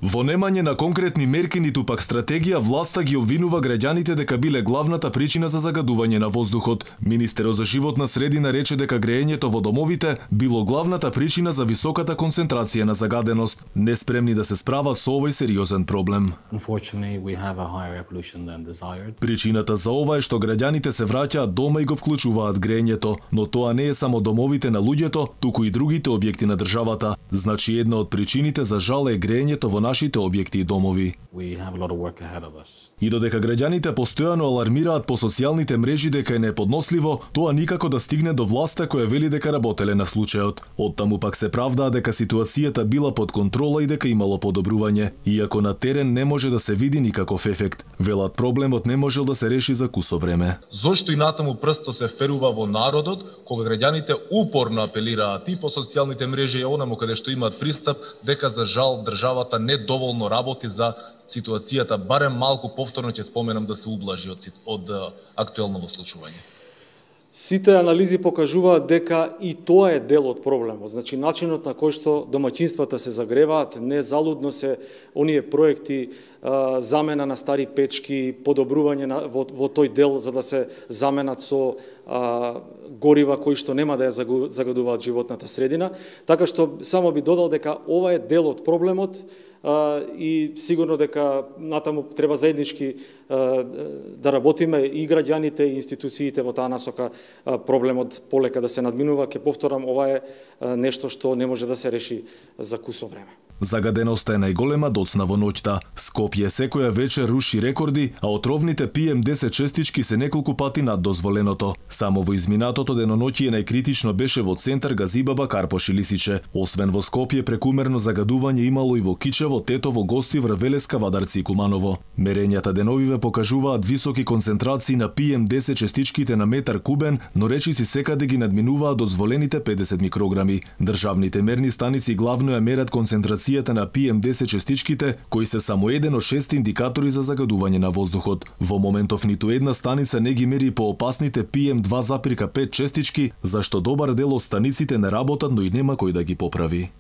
Во немање на конкретни мерки ниту пак стратегија, власта ги обвинува граѓаните дека биле главната причина за загадување на воздухот. Министерот за животна средина рече дека греењето во домовите било главната причина за високата концентрација на загаденост. Неспремни да се справа со овој сериозен проблем. Причината за ова е што граѓаните се враќаат дома и го вклучуваат греењето, но тоа не е само домовите на луѓето, туку и другите објекти на државата. Значи една од причините за жал е греењето во нашите објекти и домови. И додека граѓаните постојано алармираат по социјалните мрежи дека е неподносливо, тоа никако да стигне до власта која вели дека работеле на случајот. Оттаму пак се правдаа дека ситуацијата била под контрола и дека имало подобрување, иако на терен не може да се види никаков ефект. Велат проблемот не можел да се реши за кусо време. Зошто и натаму прсто се вперува во народот, кога граѓаните упорно апелираат и по социјалните мрежи и онаму каде што имаат пристап, дека за жал државата не доволно работи за ситуацијата, барем малку повторно ќе споменам да се ублажи од актуелното случување. Сите анализи покажуваат дека и тоа е дел од проблемот. Значи, начинот на кој што домаќинствата се загреваат, не залудно се оние проекти, замена на стари печки, подобрување во тој дел за да се заменат со горива кои што нема да ја загадуваат животната средина. Така што само би додал дека ова е дел од проблемот и сигурно дека натаму треба заеднички да работиме и граѓаните и институциите во таа насока проблемот полека да се надминува. Ке повторам, ова е нешто што не може да се реши за кусо време. Загаденоста е најголема доцна во ноќта. Скопје секоја вечер руши рекорди, а отровните PM10 честички се неколку пати над дозволеното. Само во изминатото деноноќие најкритично беше во центар Газибаба, Карпош и Лисиче. Освен во Скопје, прекумерно загадување имало и во Кичево, Тетово, Гостивар, Велеска, Вадарци и Куманово. Мерењата деновиве покажуваат високи концентрации на PM10 честичките на метар кубен, но речиси секаде ги надминуваат дозволените 50 микрограми. Државните мерни станици главно ја мерат концентрацијата на PM10 честичките, кои се само еден од 6 индикатори за загадување на воздухот. Во моментов ниту една станица не ги мери поопасните PM2,5 честички, зашто добар дел од станиците не работат, но и нема кој да ги поправи.